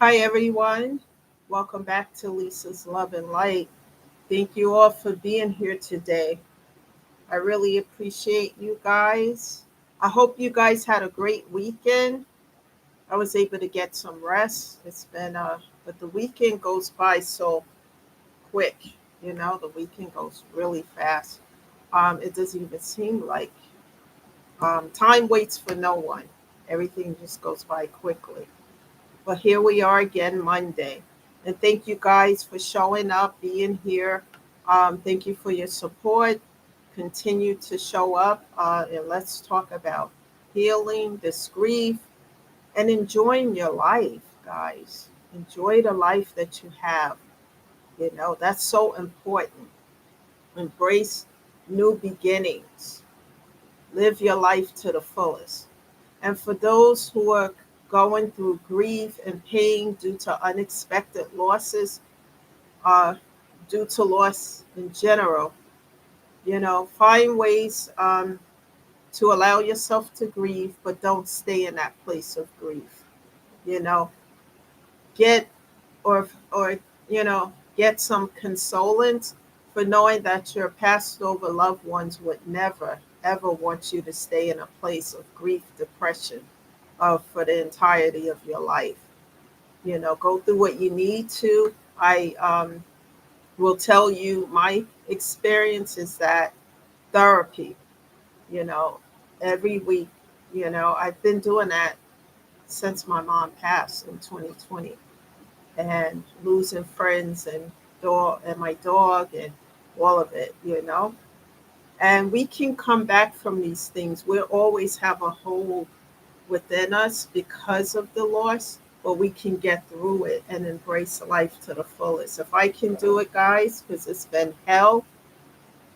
Hi, everyone. Welcome back to Lisa's Love and Light. Thank you all for being here today. I really appreciate you guys. I hope you guys had a great weekend. I was able to get some rest. But the weekend goes by so quick. The weekend goes really fast. It doesn't even seem like time waits for no one. Everything just goes by quickly. But here we are again Monday. And thank you guys for showing up, being here. Thank you for your support. Continue to show up and let's talk about healing, this grief, and enjoying your life, guys. Enjoy the life that you have. That's so important. Embrace new beginnings. Live your life to the fullest. And for those who are going through grief and pain due to unexpected losses, uh, due to loss in general, find ways to allow yourself to grieve, but don't stay in that place of grief. You know, get or get some consolence for knowing that your passed over loved ones would never ever want you to stay in a place of grief, depression, for the entirety of your life. Go through what you need to. I will tell you my experience is that therapy, you know, every week, I've been doing that since my mom passed in 2020 and losing friends and my dog and all of it. And we can come back from these things. We'll always have a hole within us because of the loss, but we can get through it and embrace life to the fullest. If I can do it, guys, because it's been hell,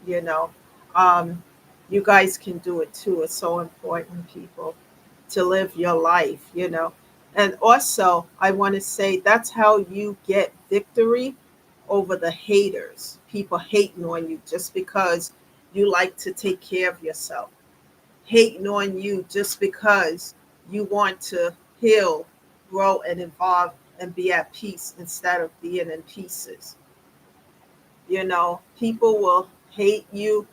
you know, um, you guys can do it too. It's so important, people, to live your life. And also, I want to say that's how you get victory over the haters, people hating on you just because you like to take care of yourself, hating on you just because you want to heal, grow, and evolve and be at peace instead of being in pieces. People will hate you,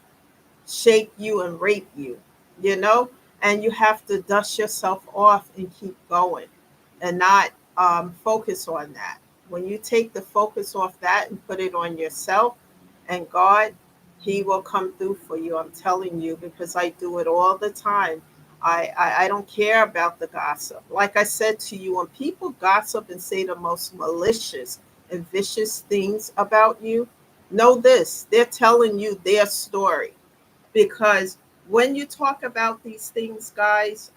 shake you, and rape you, know, and you have to dust yourself off and keep going and not focus on that. When you take the focus off that and put it on yourself and God, He will come through for you. I'm telling you, because I do it all the time. I don't care about the gossip. Like I said to you, when people gossip and say the most malicious and vicious things about you, know this, they're telling you their story. Because when you talk about these things, guys,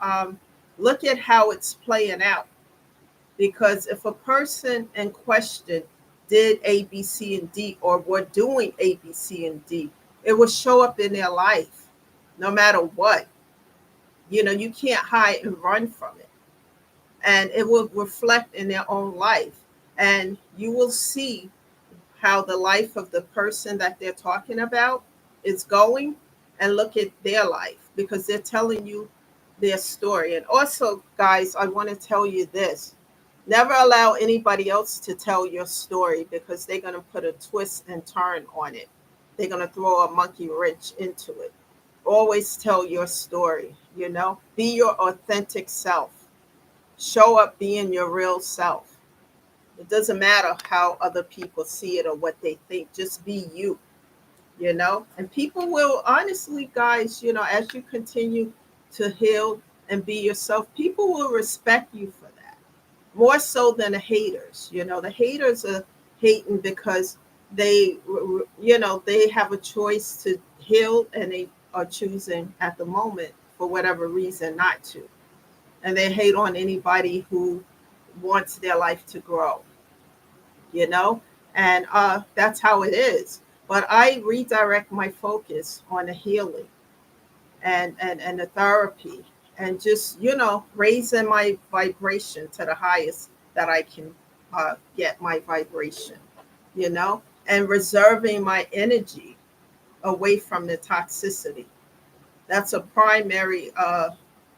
look at how it's playing out. Because if a person in question did A, B, C, and D, or were doing A, B, C, and D, it will show up in their life no matter what. You can't hide and run from it. And it will reflect in their own life. And you will see how the life of the person that they're talking about is going, and look at their life because they're telling you their story. And also, guys, I want to tell you this: never allow anybody else to tell your story because they're going to put a twist and turn on it. They're going to throw a monkey wrench into it. Always tell your story. Be your authentic self. Show up being your real self. It doesn't matter how other people see it or what they think. Just be you. And people will, honestly, guys, as you continue to heal and be yourself, people will respect you for that more so than the haters. The haters are hating because they have a choice to heal and they are choosing at the moment for whatever reason not to. And they hate on anybody who wants their life to grow, you know, and that's how it is. But I redirect my focus on the healing and the therapy and just, raising my vibration to the highest that I can get my vibration, you know, and reserving my energy away from the toxicity. That's a primary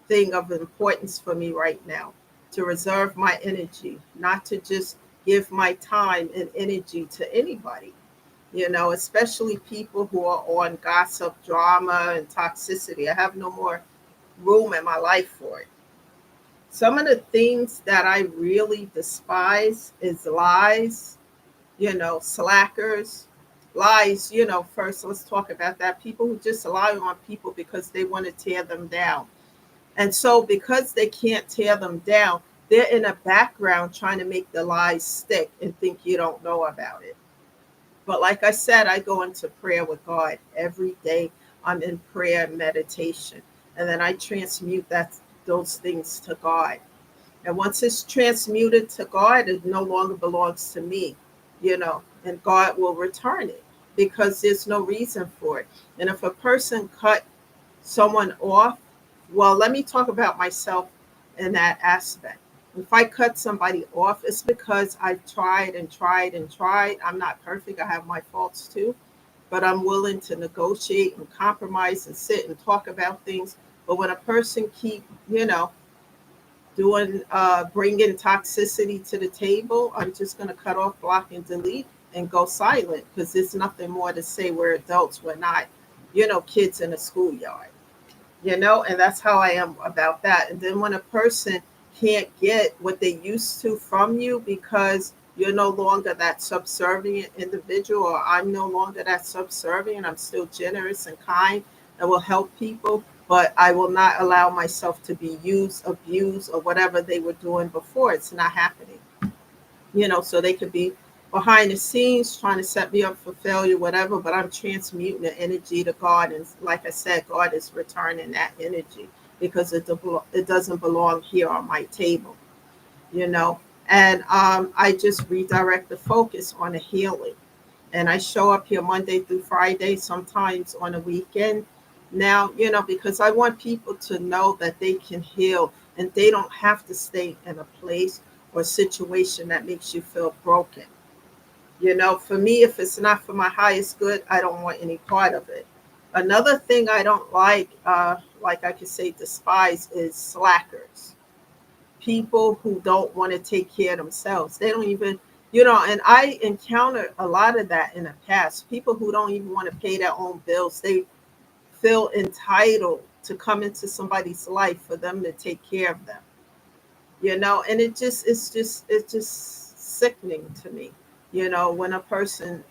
thing of importance for me right now, to reserve my energy, not to just give my time and energy to anybody, especially people who are on gossip, drama, and toxicity. I have no more room in my life for it. Some of the things that I really despise is lies, slackers. Lies, first let's talk about that. People who just lie on people because they want to tear them down. And so, because they can't tear them down, they're in a background trying to make the lies stick and think you don't know about it. But like I said, I go into prayer with God every day. I'm in prayer and meditation. And then I transmute those things to God. And once it's transmuted to God, it no longer belongs to me, and God will return it because there's no reason for it. And if a person cut someone off, well, let me talk about myself in that aspect. If I cut somebody off, it's because I've tried and tried and tried. I'm not perfect. I have my faults too, but I'm willing to negotiate and compromise and sit and talk about things. But when a person keep, doing bringing toxicity to the table, I'm just going to cut off, block, and delete and go silent because there's nothing more to say. We're adults. We're not, kids in a schoolyard, and that's how I am about that. And then when a person can't get what they used to from you because you're no longer that subservient individual, or I'm no longer that subservient, I'm still generous and kind and will help people, but I will not allow myself to be used, abused, or whatever they were doing before. It's not happening. So they could be behind the scenes trying to set me up for failure, whatever, but I'm transmuting the energy to God. And like I said, God is returning that energy because it doesn't belong here on my table, you know. And I just redirect the focus on the healing. And I show up here Monday through Friday, sometimes on a weekend now, because I want people to know that they can heal and they don't have to stay in a place or situation that makes you feel broken. For me, if it's not for my highest good, I don't want any part of it. Another thing I don't like I could say despise, is slackers. People who don't want to take care of themselves. They don't even, and I encountered a lot of that in the past. People who don't even want to pay their own bills. They feel entitled to come into somebody's life for them to take care of them. And it's just sickening to me, when a person,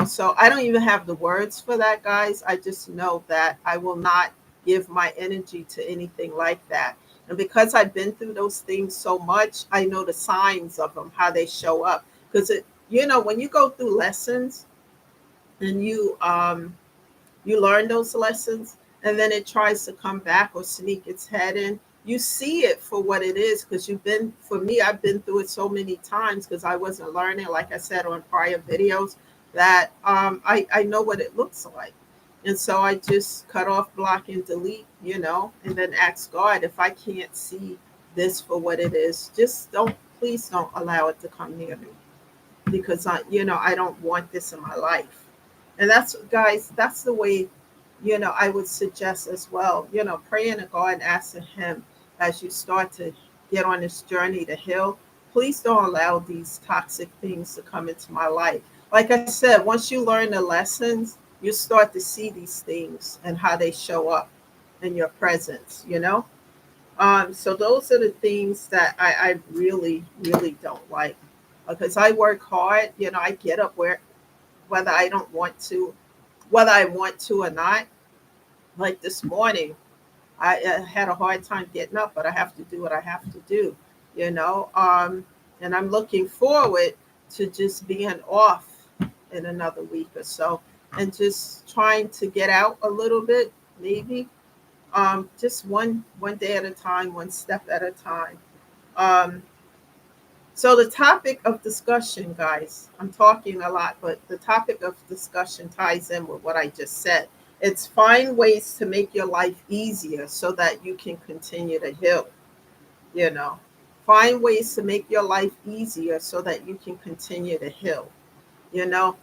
so I don't even have the words for that, guys. I just know that I will not give my energy to anything like that. And because I've been through those things so much, I know the signs of them, how they show up. Because when you go through lessons and you learn those lessons and then it tries to come back or sneak its head in, you see it for what it is. Because for me, I've been through it so many times because I wasn't learning, like I said on prior videos, that I know what it looks like. And so I just cut off, block, and delete, and then ask God, if I can't see this for what it is, just please don't allow it to come near me, because I don't want this in my life. And that's, guys, that's the way, I would suggest as well, praying to God and asking him, as you start to get on this journey to heal, please don't allow these toxic things to come into my life. Like I said, once you learn the lessons, you start to see these things and how they show up in your presence. So those are the things that I really, really don't like, because I work hard. I get up whether I don't want to, whether I want to or not. Like this morning, I had a hard time getting up, but I have to do what I have to do, you know. And I'm looking forward to just being off in another week or so, and just trying to get out a little bit, maybe. Just one day at a time, one step at a time. Um, so the topic of discussion, guys, I'm talking a lot, but the topic of discussion ties in with what I just said. It's find ways to make your life easier so that you can continue to heal, you know. Find ways to make your life easier so that you can continue to heal, you know.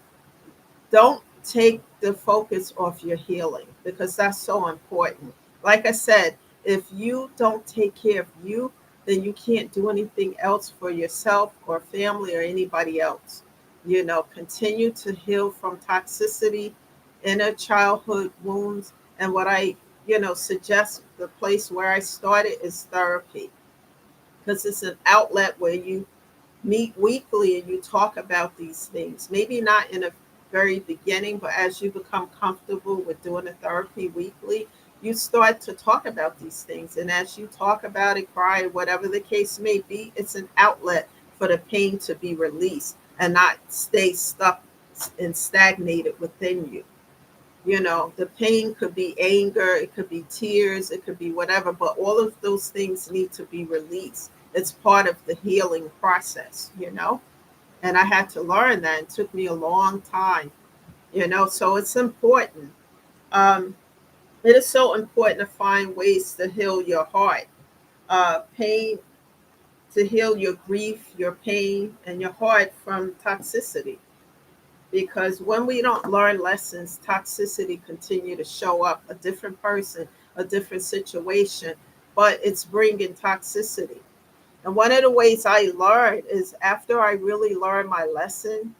Don't take the focus off your healing, because that's so important. Like I said, if you don't take care of you, then you can't do anything else for yourself or family or anybody else. Continue to heal from toxicity, inner childhood wounds. And what I, suggest, the place where I started is therapy, because it's an outlet where you meet weekly and you talk about these things. Maybe not in a very beginning, but as you become comfortable with doing the therapy weekly, you start to talk about these things. And as you talk about it, cry, whatever the case may be, it's an outlet for the pain to be released and not stay stuck and stagnated within you. The pain could be anger, it could be tears, it could be whatever, but all of those things need to be released. It's part of the healing process. And I had to learn that. It took me a long time. So it's important. Um, it is so important to find ways to heal your heart, pain, to heal your grief, your pain, and your heart from toxicity. Because when we don't learn lessons, toxicity continue to show up, a different person, a different situation, but it's bringing toxicity. And one of the ways I learned is after I really learned my lesson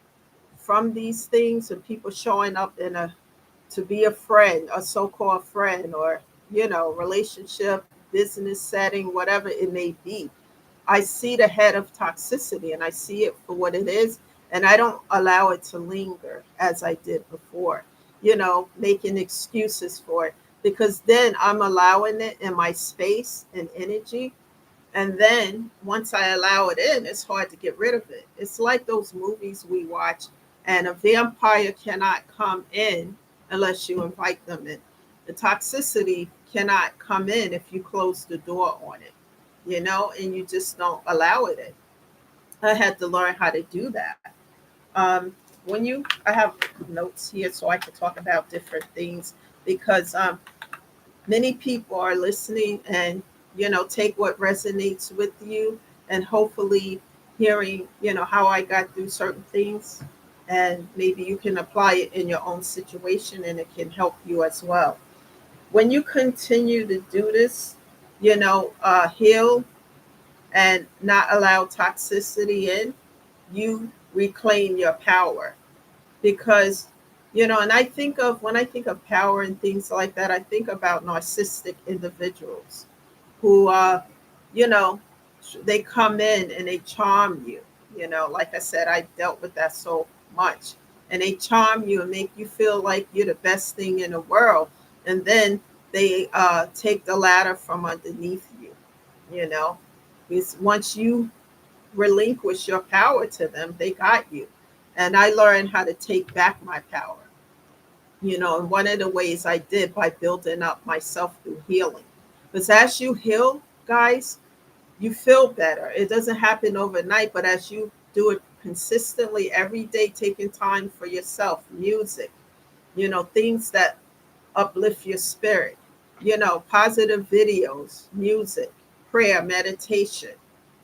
from these things and people showing up in a to be a friend, a so-called friend, or relationship, business setting, whatever it may be, I see the head of toxicity and I see it for what it is, and I don't allow it to linger as I did before, making excuses for it, because then I'm allowing it in my space and energy. And then once I allow it in, it's hard to get rid of it. It's like those movies we watch, and a vampire cannot come in unless you invite them in. The toxicity cannot come in if you close the door on it, and you just don't allow it in. I had to learn how to do that. Um, I have notes here so I can talk about different things, because many people are listening and take what resonates with you, and hopefully hearing how I got through certain things, and maybe you can apply it in your own situation and it can help you as well. When you continue to do this, heal and not allow toxicity in, you reclaim your power. Because and I think of when I think of power and things like that, I think about narcissistic individuals who you know they come in and they charm you. Like I said, I dealt with that so much. And they charm you and make you feel like you're the best thing in the world, and then they take the ladder from underneath you. Because once you relinquish your power to them, they got you. And I learned how to take back my power. And one of the ways I did by building up myself through healing. Because as you heal, guys, you feel better. It doesn't happen overnight, but as you do it consistently every day, taking time for yourself, music, things that uplift your spirit, positive videos, music, prayer, meditation,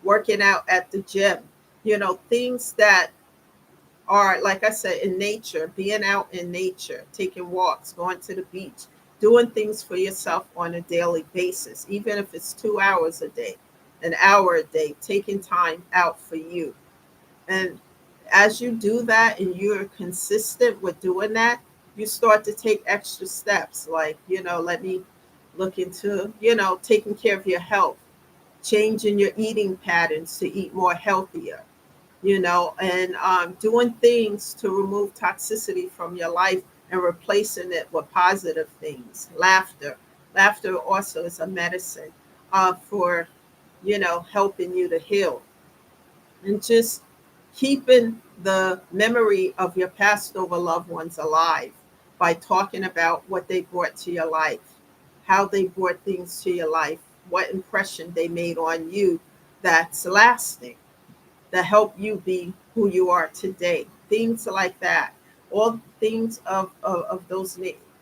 working out at the gym, things that are, like I said, in nature, being out in nature, taking walks, going to the beach, doing things for yourself on a daily basis, even if it's 2 hours a day, an hour a day, taking time out for you. And as you do that and you're consistent with doing that, you start to take extra steps, like, let me look into, taking care of your health, changing your eating patterns to eat more healthier, and doing things to remove toxicity from your life and replacing it with positive things. Laughter also is a medicine for, helping you to heal. And just keeping the memory of your passed over loved ones alive by talking about what they brought to your life, how they brought things to your life, what impression they made on you that's lasting, that help you be who you are today. Things like that. All things of those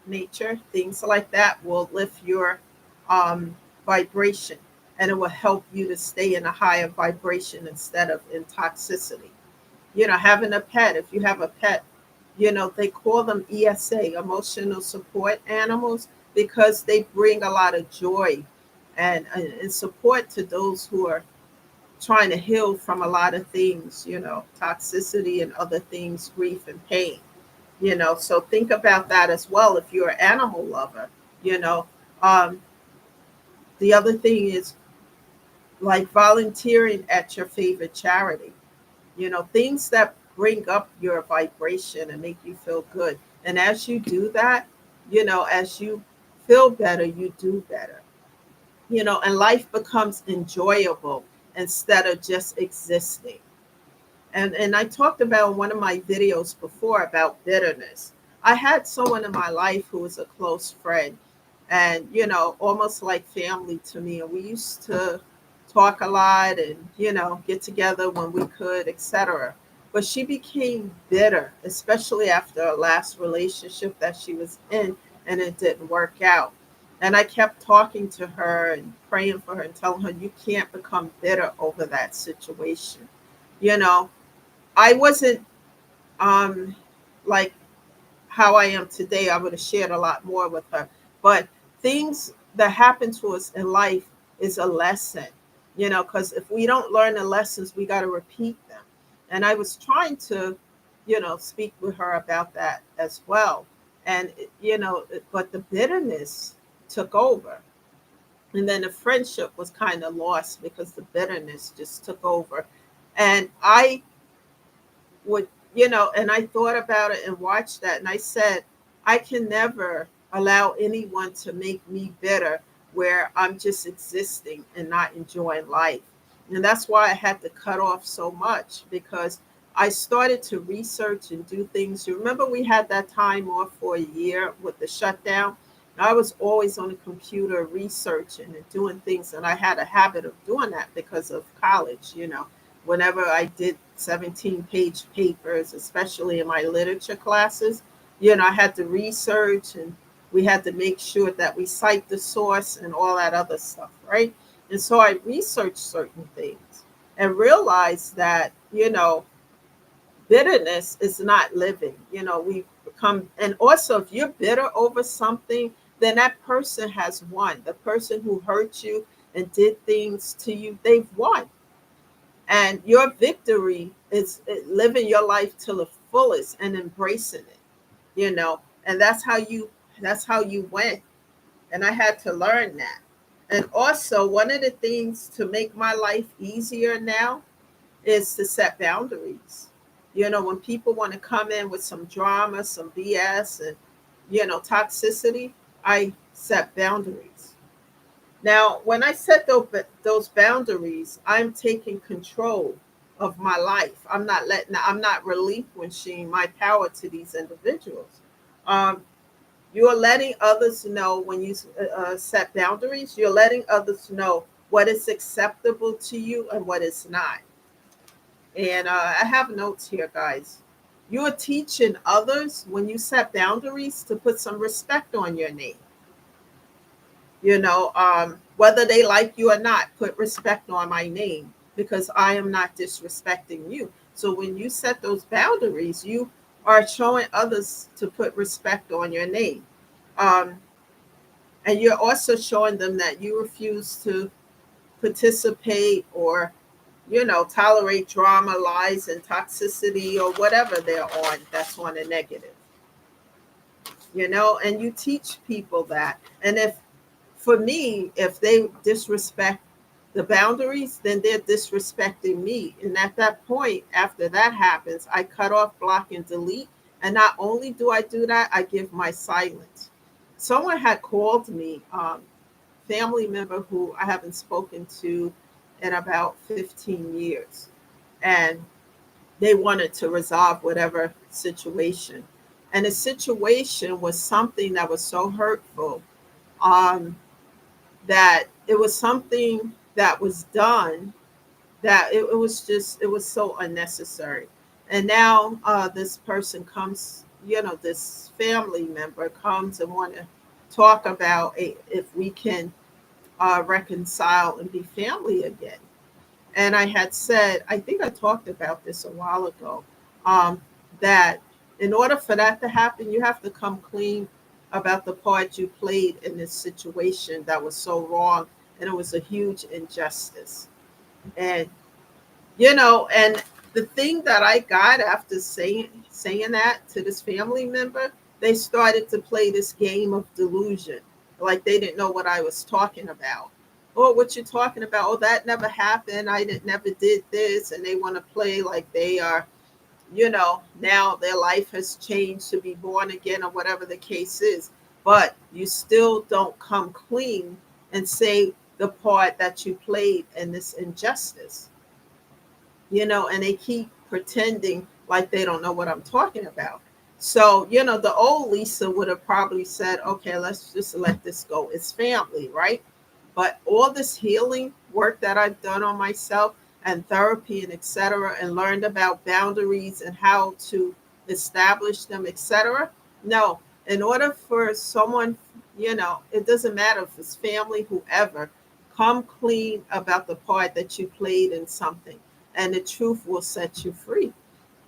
nature, things like that will lift your um, vibration, and it will help you to stay in a higher vibration instead of in toxicity. Having a pet, if you have a pet, they call them ESA, emotional support animals, because they bring a lot of joy and support to those who are trying to heal from a lot of things, toxicity and other things, grief and pain. So think about that as well if you're an animal lover. you know um, the other thing is like volunteering at your favorite charity, things that bring up your vibration and make you feel good. And as you do that, as you feel better, you do better, and life becomes enjoyable instead of just existing. And I talked about one of my videos before about bitterness. I had someone in my life who was a close friend and, almost like family to me. And we used to talk a lot and, get together when we could, etc. But she became bitter, especially after a last relationship that she was in and it didn't work out. And I kept talking to her and praying for her and telling her, you can't become bitter over that situation. You know, I wasn't um like how I am today. I would have shared a lot more with her. But things that happen to us in life is a lesson, because if we don't learn the lessons, we got to repeat them. And I was trying to, speak with her about that as well. And, but the bitterness took over. And then the friendship was kind of lost because the bitterness just took over. And I would, and I thought about it and watched that, and I said, I can never allow anyone to make me bitter where I'm just existing and not enjoying life. And that's why I had to cut off so much, because I started to research and do things. You remember we had that time off for a year with the shutdown? I was always on the computer researching and doing things, and I had a habit of doing that because of college. Whenever I did 17-page papers, especially in my literature classes, I had to research and we had to make sure that we cite the source and all that other stuff, right? And so I researched certain things and realized that, bitterness is not living. We become, and also if you're bitter over something, then that person has won. The person who hurt you and did things to you, they've won. And your victory is living your life to the fullest and embracing it, and that's how you win. And I had to learn that. And also, one of the things to make my life easier now is to set boundaries. When people want to come in with some drama, some BS, and, toxicity, I set boundaries. Now, when I set those boundaries, I'm taking control of my life. I'm not relinquishing my power to these individuals. Um, you're letting others know when you set boundaries, you're letting others know what is acceptable to you and what is not. And I have notes here, guys. You're teaching others when you set boundaries to put some respect on your name. Whether they like you or not, put respect on my name because I am not disrespecting you. So when you set those boundaries, you are showing others to put respect on your name. Um, and you're also showing them that you refuse to participate or, tolerate drama, lies, and toxicity or whatever they're on that's on a negative, and you teach people that. And if for me, if they disrespect the boundaries, then they're disrespecting me. And at that point, after that happens, I cut off, block, and delete. And not only do I do that, I give my silence. Someone had called me, family member who I haven't spoken to in about 15 years. And they wanted to resolve whatever situation. And the situation was something that was so hurtful. Um, that it was something that was done that it was so unnecessary. And now this person comes, this family member comes and want to talk about if we can reconcile and be family again. And I had said, I think I talked about this a while ago, that in order for that to happen, you have to come clean about the part you played in this situation that was so wrong and it was a huge injustice. And and the thing that I got after saying that to this family member, they started to play this game of delusion, like they didn't know what I was talking about. Oh, what you talking about? Oh, that never happened. Never did this, and they want to play like they are, now their life has changed to be born again or whatever the case is. But you still don't come clean and say the part that you played in this injustice, and they keep pretending like they don't know what I'm talking about. So, the old Lisa would have probably said, okay, let's just let this go. It's family, right? But all this healing work that I've done on myself and therapy and etc., and learned about boundaries and how to establish them, etc. No, in order for someone, it doesn't matter if it's family, whoever, come clean about the part that you played in something, and the truth will set you free.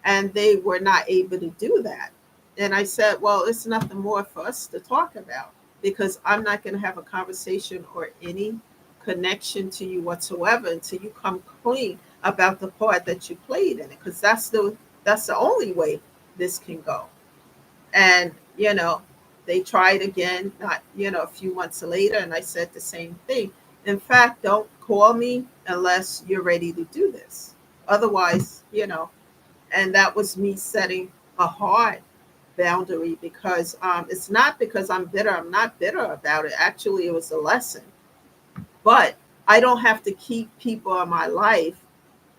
And they were not able to do that. And I said, well, it's nothing more for us to talk about, because I'm not going to have a conversation or any connection to you whatsoever until you come clean about the part that you played in it, because that's the only way this can go. And they tried again, not a few months later, and I said the same thing. In fact, don't call me unless you're ready to do this. Otherwise, and that was me setting a hard boundary, because it's not because I'm bitter. I'm not bitter about it. Actually, it was a lesson. But I don't have to keep people in my life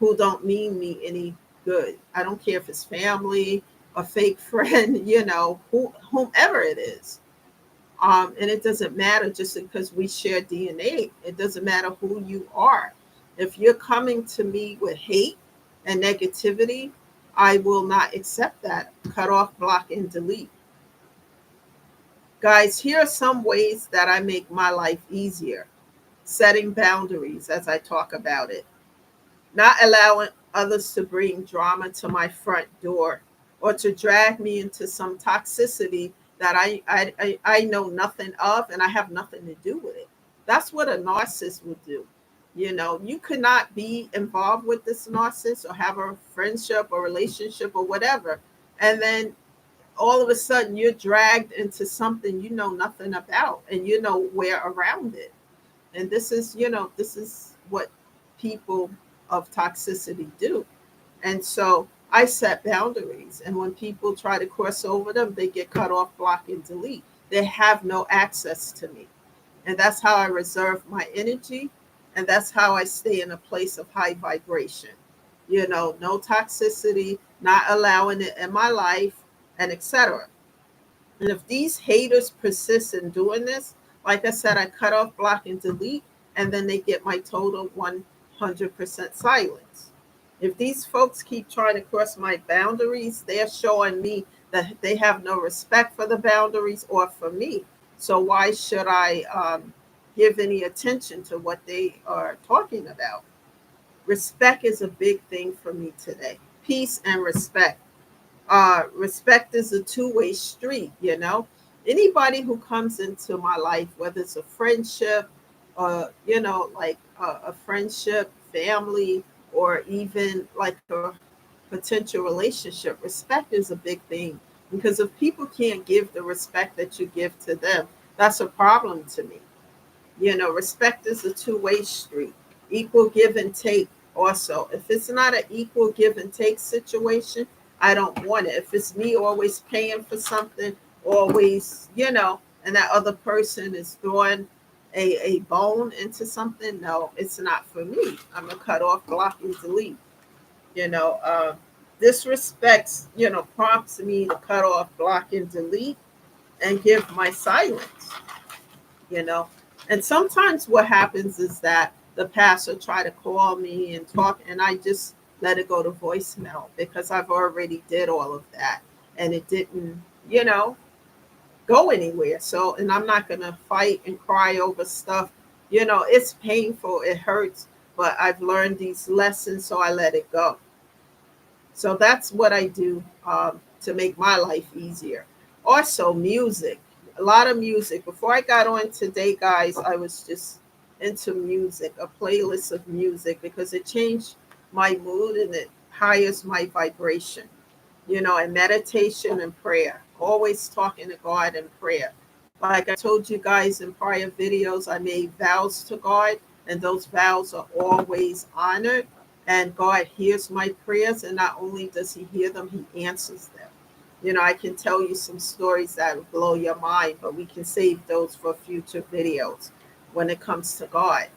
who don't mean me any good. I don't care if it's family, a fake friend, whomever it is. And it doesn't matter just because we share DNA. It doesn't matter who you are. If you're coming to me with hate and negativity, I will not accept that. Cut off, block, and delete. Guys, here are some ways that I make my life easier. Setting boundaries as I talk about it. Not allowing others to bring drama to my front door or to drag me into some toxicity that I know nothing of, and I have nothing to do with it. That's what a narcissist would do. You could not be involved with this narcissist or have a friendship or relationship or whatever. And then all of a sudden you're dragged into something you know nothing about, and where around it. And this is what people of toxicity do. And so I set boundaries. And when people try to cross over them, they get cut off, block, and delete. They have no access to me. And that's how I reserve my energy. And that's how I stay in a place of high vibration. No toxicity, not allowing it in my life, and etc. And if these haters persist in doing this, like I said, I cut off, block, and delete, and then they get my total 100% silence. If these folks keep trying to cross my boundaries, they're showing me that they have no respect for the boundaries or for me. So why should I give any attention to what they are talking about? Respect is a big thing for me today. Peace and respect. Respect is a two-way street. Anybody who comes into my life, whether it's a friendship, like a friendship, family, or even like a potential relationship, respect is a big thing. Because if people can't give the respect that you give to them, that's a problem to me. Respect is a two-way street. Equal give and take also. If it's not an equal give and take situation, I don't want it. If it's me always paying for something, always, and that other person is throwing a bone into something, no, it's not for me. I'm going to cut off, block, and delete. You know, uh, Disrespects, prompts me to cut off, block, and delete, and give my silence, you know. And sometimes what happens is that the pastor try to call me and talk, and I just let it go to voicemail because I've already did all of that, and it didn't, go anywhere. So, and I'm not gonna fight and cry over stuff. It's painful, it hurts, but I've learned these lessons, so I let it go. So that's what I do to make my life easier. Also, music. A lot of music. Before I got on today, guys, I was just into music, a playlist of music, because it changed my mood and it highes my vibration. And meditation and prayer, always talking to God in prayer. Like I told you guys in prior videos, I made vows to God, and those vows are always honored. And God hears my prayers, and not only does He hear them, He answers them. I can tell you some stories that will blow your mind, but we can save those for future videos when it comes to God.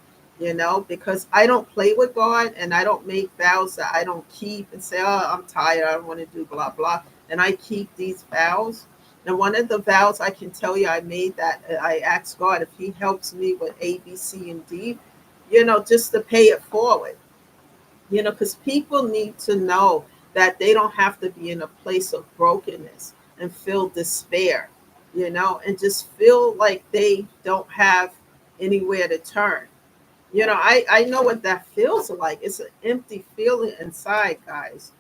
Because I don't play with God, and I don't make vows that I don't keep and say, oh, I'm tired, I don't want to do blah, blah. And I keep these vows. And one of the vows I can tell you I made, that I asked God if He helps me with A, B, C, and D, just to pay it forward. Because people need to know that they don't have to be in a place of brokenness and feel despair, and just feel like they don't have anywhere to turn. I know what that feels like. It's an empty feeling inside, guys.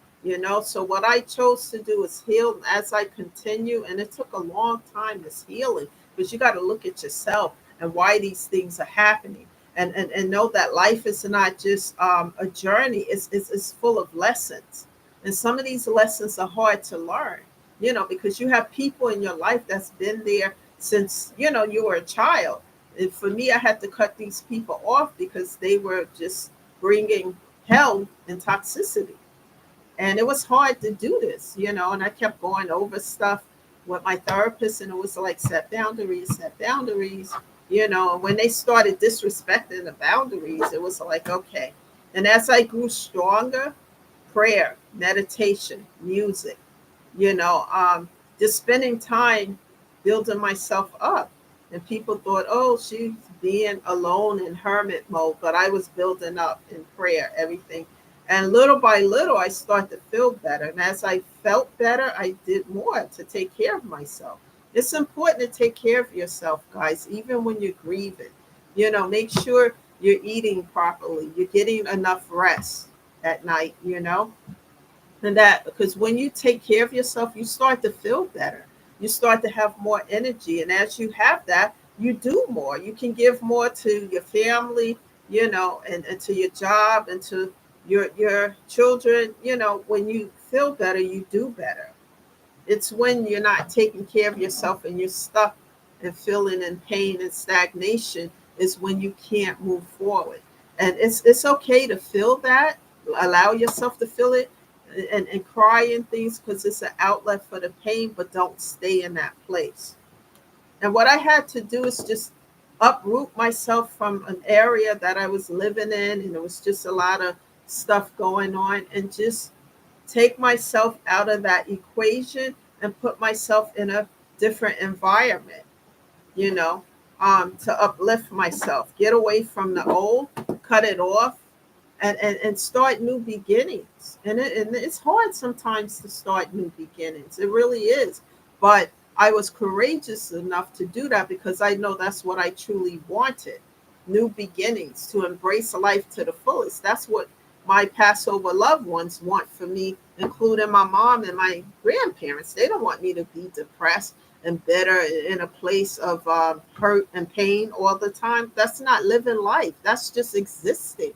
So what I chose to do is heal as I continue. And it took a long time, this healing, because you got to look at yourself and why these things are happening. And know that life is not just a journey, it's full of lessons. And some of these lessons are hard to learn, because you have people in your life that's been there since, you were a child. And for me, I had to cut these people off because they were just bringing hell and toxicity. And it was hard to do this, and I kept going over stuff with my therapist, and it was like, set boundaries, and when they started disrespecting the boundaries, it was like, okay. And as I grew stronger, prayer, meditation, music, you know, um, just spending time building myself up. And people thought, oh, she's being alone in hermit mode, but I was building up in prayer, everything. And little by little, I started to feel better. And as I felt better, I did more to take care of myself. It's important to take care of yourself, guys, even when you're grieving. Make sure you're eating properly, you're getting enough rest at night, and that, because when you take care of yourself, you start to feel better, you start to have more energy, and as you have that, you do more, you can give more to your family, and to your job, and to your children. When you feel better, you do better. It's when you're not taking care of yourself and you're stuck and feeling in pain and stagnation, is when you can't move forward. And it's okay to feel that. Allow yourself to feel it, and cry and things, because it's an outlet for the pain, but don't stay in that place. And what I had to do is just uproot myself from an area that I was living in, and there was just a lot of stuff going on, and just take myself out of that equation and put myself in a different environment, you know, to uplift myself, get away from the old, cut it off, and start new beginnings. And it's hard sometimes to start new beginnings. It really is. But I was courageous enough to do that because I know that's what I truly wanted, new beginnings, to embrace life to the fullest. That's what my Passover loved ones want for me, including my mom and my grandparents. They don't want me to be depressed and bitter in a place of hurt and pain all the time. That's not living life. That's just existing.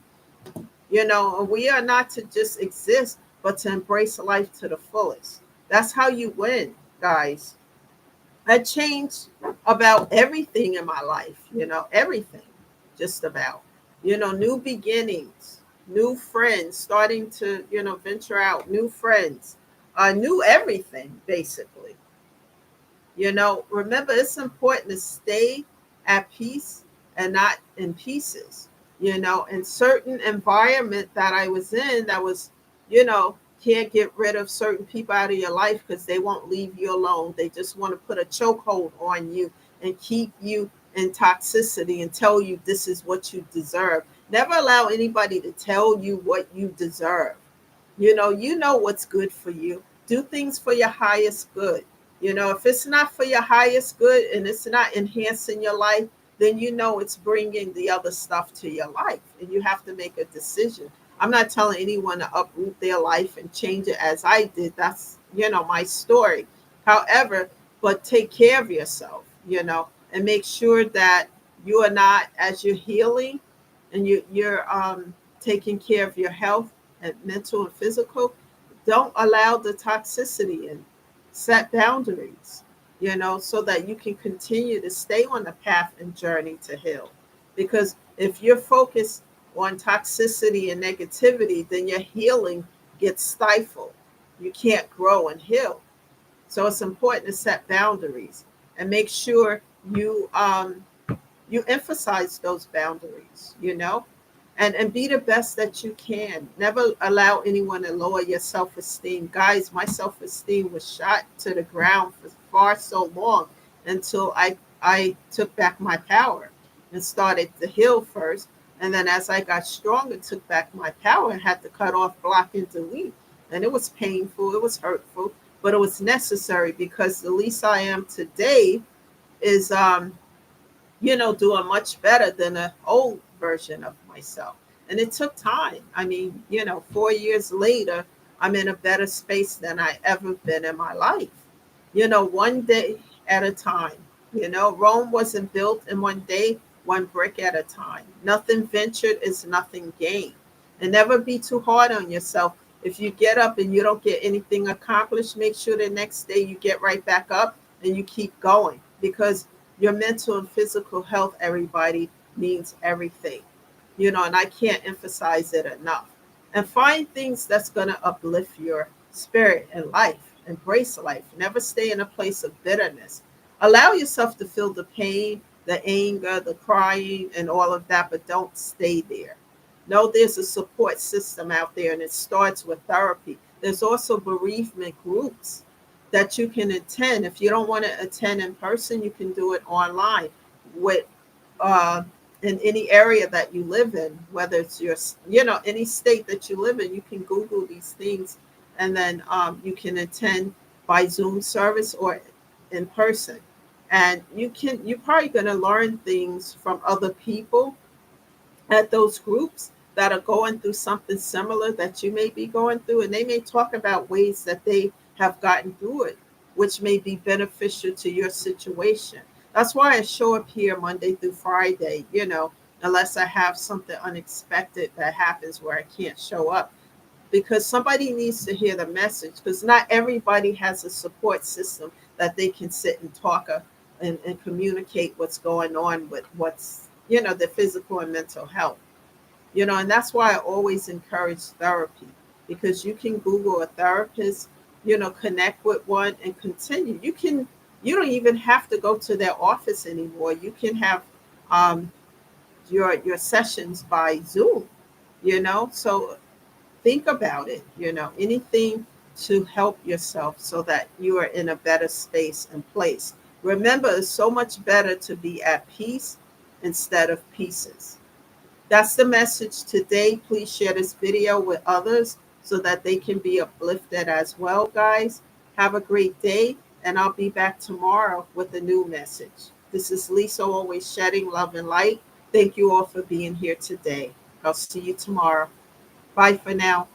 We are not to just exist, but to embrace life to the fullest. That's how you win, guys. I changed about everything in my life, everything, just about. New beginnings, new friends, starting to, venture out, new friends, new everything, basically. Remember, it's important to stay at peace and not in pieces. In certain environment that I was in, that was, can't get rid of certain people out of your life because they won't leave you alone. They just want to put a chokehold on you and keep you in toxicity and tell you this is what you deserve. Never allow anybody to tell you what you deserve. You know what's good for you. Do things for your highest good. If it's not for your highest good and it's not enhancing your life, then it's bringing the other stuff to your life, and you have to make a decision. I'm not telling anyone to uproot their life and change it as I did. That's, my story. However, but take care of yourself, and make sure that You are not, as you're healing and you're taking care of your health and mental and physical, don't allow the toxicity in. Set boundaries, so that you can continue to stay on the path and journey to heal. Because if you're focused on toxicity and negativity, then your healing gets stifled. You can't grow and heal. So it's important to set boundaries and make sure you emphasize those boundaries, and be the best that you can. Never allow anyone to lower your self-esteem. Guys, my self-esteem was shot to the ground for far so long until I took back my power and started to heal first. And then as I got stronger, took back my power and had to cut off, block, and delete. And it was painful, it was hurtful, but it was necessary because the least I am today is doing much better than an old version of myself. And it took time. I mean, 4 years later, I'm in a better space than I ever been in my life. One day at a time. Rome wasn't built in one day, one brick at a time. Nothing ventured is nothing gained. And never be too hard on yourself. If you get up and you don't get anything accomplished, make sure the next day you get right back up and you keep going, because your mental and physical health, everybody, means everything. And I can't emphasize it enough. And find things that's going to uplift your spirit and life. Embrace life. Never stay in a place of bitterness. Allow yourself to feel the pain, the anger, the crying, and all of that, but don't stay there. No, there's a support system out there, and it starts with therapy. There's also bereavement groups that you can attend. If you don't want to attend in person, you can do it online with uh, in any area that you live in, whether it's any state that you live in. You can Google these things, and then you can attend by Zoom service or in person. And you're probably going to learn things from other people at those groups that are going through something similar that you may be going through, and they may talk about ways that they have gotten through it, which may be beneficial to your situation. That's why I show up here Monday through Friday, unless I have something unexpected that happens where I can't show up, because somebody needs to hear the message, because not everybody has a support system that they can sit and talk and communicate what's going on with what's the physical and mental health. And that's why I always encourage therapy, because you can Google a therapist, connect with one and continue. You don't even have to go to their office anymore. You can have um, your sessions by Zoom, so think about it, anything to help yourself so that you are in a better space and place. Remember, it's so much better to be at peace instead of pieces. That's the message today. Please share this video with others so that they can be uplifted as well, guys. Have a great day, and I'll be back tomorrow with a new message. This is Lisa, always shedding love and light. Thank you all for being here today. I'll see you tomorrow. Bye for now.